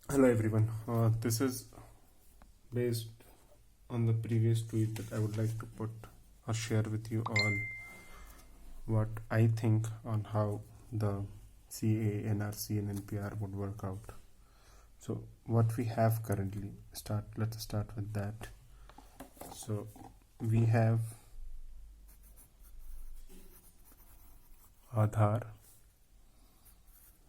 Hello everyone. This is based on the previous tweet that I would like to put or share with you on what I think on how the CAA, NRC, and NPR would work out. So what we have currently, let's start with that. So we have Aadhaar,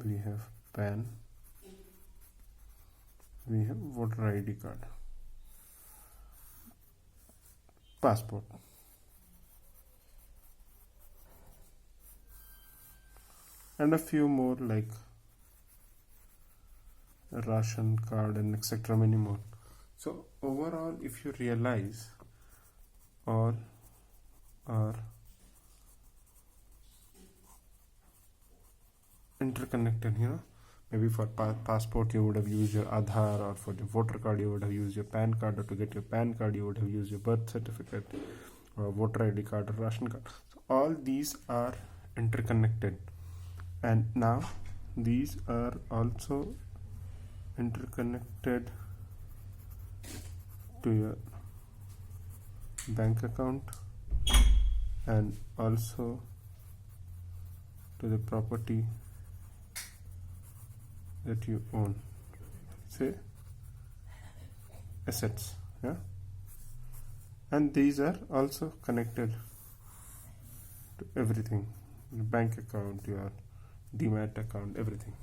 we have PAN, we have voter ID card, passport, and a few more like a ration card and etc. many more. So overall, if you realize, all are interconnected. Maybe for passport you would have used your Aadhaar, or for your voter card you would have used your PAN card, or to get your PAN card you would have used your birth certificate, or voter ID card, or ration card. So all these are interconnected, and now these are also interconnected to your bank account and also to the property that you own, say assets, and these are also connected to everything, your bank account, your demat account, everything.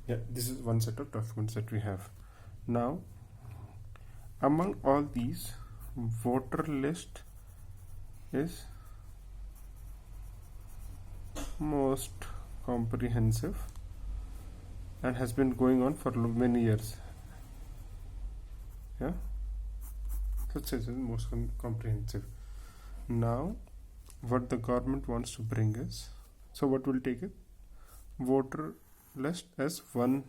This is one set of documents that we have. Now among all these, voter list is most comprehensive and has been going on for many years. So it is most comprehensive. Now what the government wants to bring is, so what will take it, voter list as one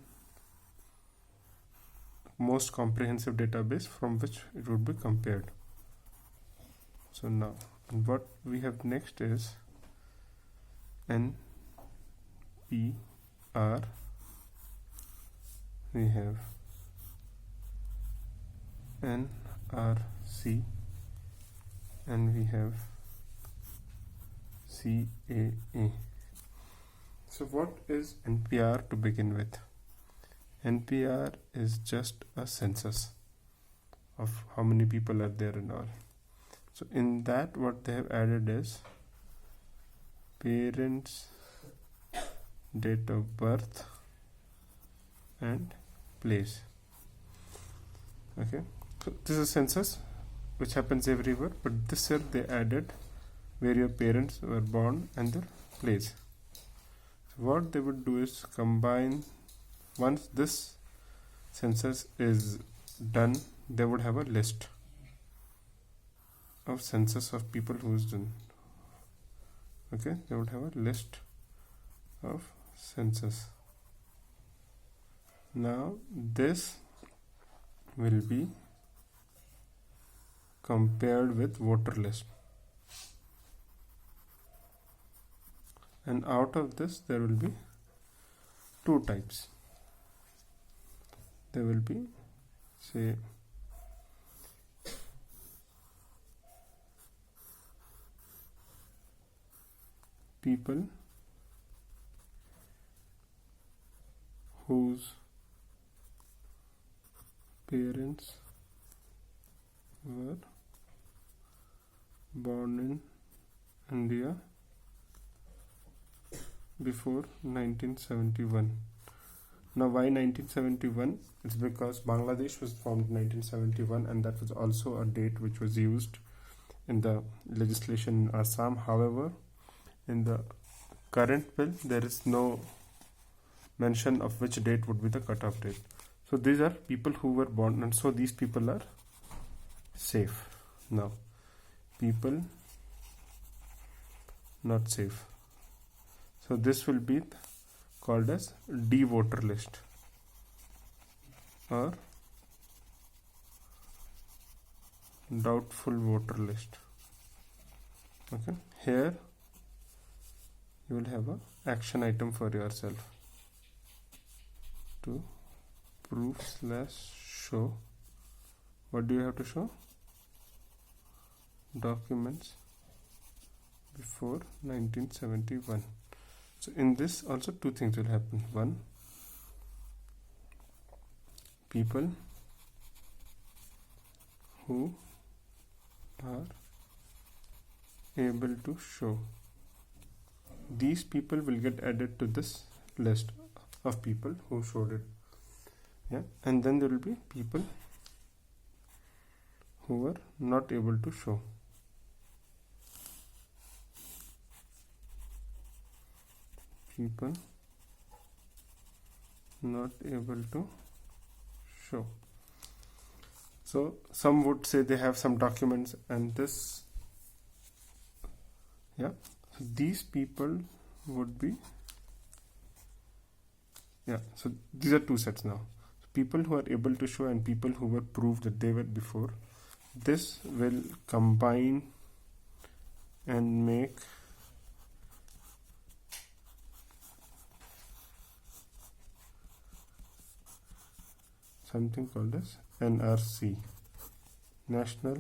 most comprehensive database from which it would be compared. So now what we have next is NPR, we have NRC, and we have CAA. So what is NPR to begin with? NPR is just a census of how many people are there and all. So in that, what they have added is parents' date of birth and place. So this is a census which happens everywhere, but this year they added where your parents were born and their place. So what they would do is combine, once this census is done, they would have a list of census of people who's done. They would have a list of census. Now this will be compared with voter list, and out of this there will be two types. There will be, say, people whose parents were born in India before 1971. Now why 1971? It's because Bangladesh was formed in 1971, and that was also a date which was used in the legislation in Assam. However, in the current bill there is no mention of which date would be the cutoff date. So these are people who were born, and so these people are safe. Now people not safe, so this will be called as D-voter list or doubtful voter list. Here you will have a action item for yourself to proof/show. What do you have to show? Documents before 1971. So in this also two things will happen. One, people who are able to show, these people will get added to this list of people who showed it. Yeah, and then there will be people who were not able to show. People not able to show. So some would say they have some documents and this, yeah, so these people would be, yeah, so these are two sets now. So people who are able to show and people who were proved that they were before, this will combine and make something called as NRC, National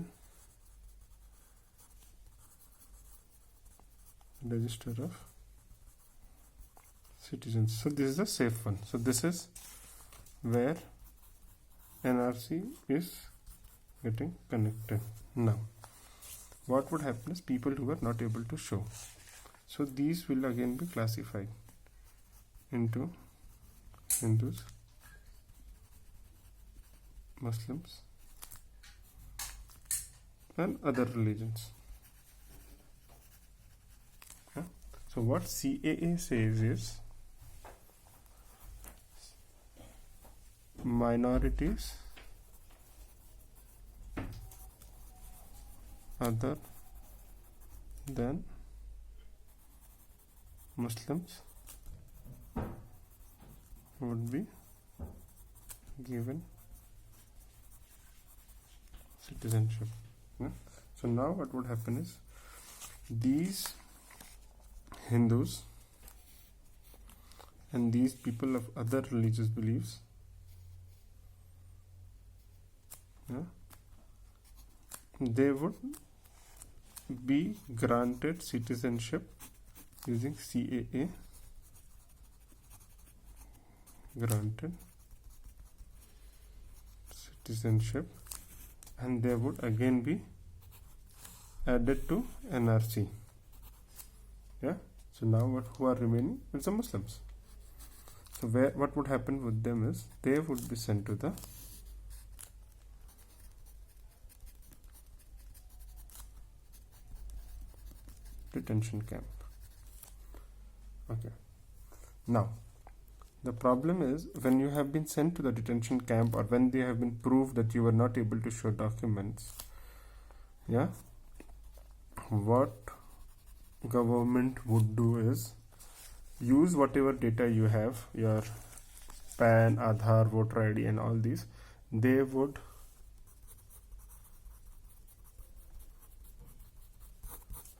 Register of Citizens. So this is a safe one. So this is where NRC is getting connected. Now what would happen is people who are not able to show, so these will again be classified into Hindus, Muslims and other religions. Yeah. So what CAA says is minorities other than Muslims would be given citizenship. Yeah? So now what would happen is these Hindus and these people of other religious beliefs, yeah, they would be granted citizenship using CAA, granted citizenship, and they would again be added to NRC. Yeah. So now who are remaining? It's the Muslims. So what would happen with them is they would be sent to the detention camp. Okay. Now the problem is when you have been sent to the detention camp or when they have been proved that you were not able to show documents, yeah, what government would do is use whatever data you have, your PAN, Aadhaar, voter ID and all these, they would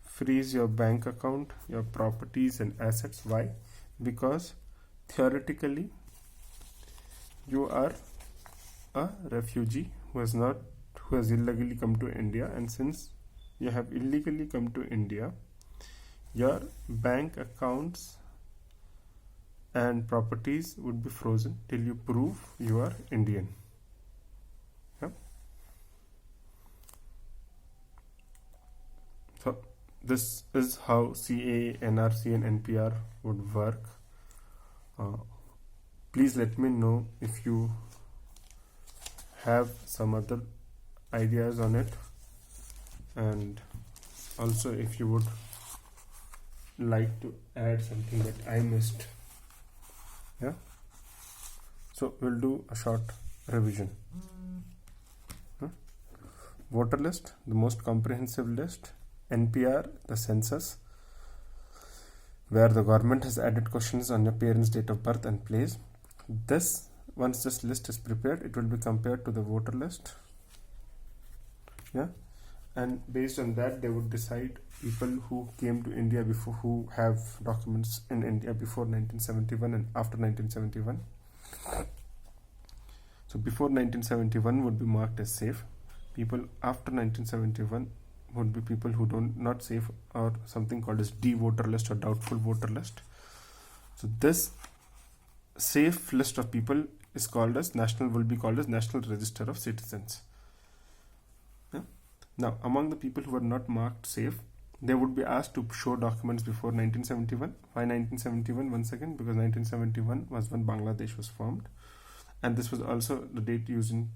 freeze your bank account, your properties and assets. Why? Because theoretically you are a refugee who has illegally come to India, and since you have illegally come to India, your bank accounts and properties would be frozen till you prove you are Indian. Yeah? So this is how CAA, NRC and NPR would work. Please let me know if you have some other ideas on it, and also if you would like to add something that I missed. Yeah, so we'll do a short revision. Voter list, the most comprehensive list. NPR, the census, where the government has added questions on your parents' date of birth and place. Once this list is prepared, it will be compared to the voter list. Yeah, and based on that they would decide people who came to India before, who have documents in India before 1971 and after 1971. So before 1971 would be marked as safe. People after 1971 would be people who not safe, or something called as D voter list or doubtful voter list. So this safe list of people is called as will be called as National Register of Citizens. Yeah? Now, among the people who were not marked safe, they would be asked to show documents before 1971. Why 1971? Once again, because 1971 was when Bangladesh was formed, and this was also the date used in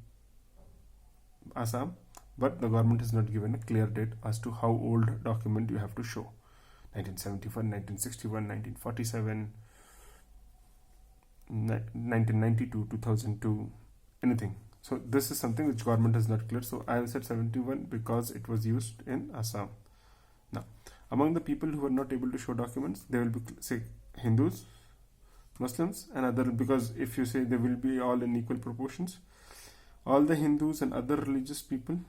Assam, but the government has not given a clear date as to how old document you have to show. 1971, 1961, 1947, 1992, 2002, anything. So this is something which government has not cleared. So I answered 71 because it was used in Assam. Now, among the people who are not able to show documents, they will be, say, Hindus, Muslims, and other, because if you say they will be all in equal proportions, all the Hindus and other religious people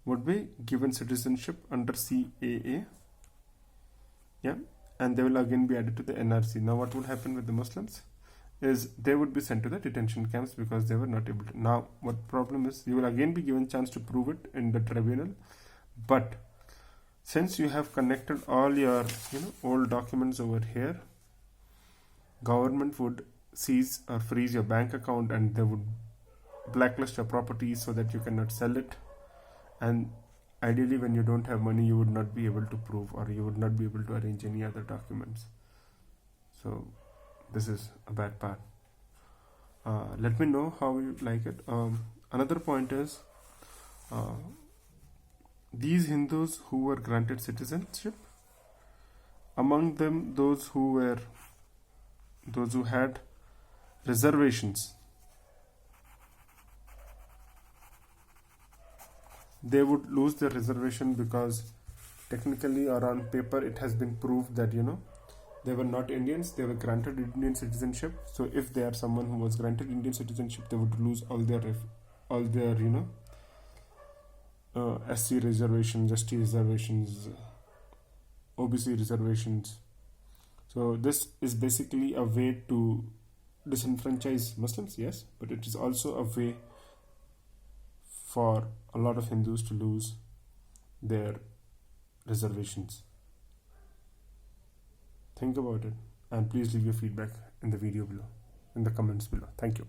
would be given citizenship under CAA, yeah, and they will again be added to the NRC. Now what would happen with the Muslims is they would be sent to the detention camps because they were not able to. Now what problem is, you will again be given chance to prove it in the tribunal, but since you have connected all your old documents over here, government would seize or freeze your bank account, and they would blacklist your properties so that you cannot sell it. And ideally, when you don't have money, you would not be able to prove, or you would not be able to arrange any other documents. So this is a bad part. Let me know how you like it. Another point is, these Hindus who were granted citizenship, among them those who had reservations, they would lose their reservation, because technically or on paper it has been proved that they were not Indians, they were granted Indian citizenship. So if they are someone who was granted Indian citizenship, they would lose all their SC reservations, ST reservations, OBC reservations. So this is basically a way to disenfranchise Muslims, yes, but it is also a way for a lot of Hindus to lose their reservations. Think about it, and please leave your feedback in the video below, in the comments below. Thank you.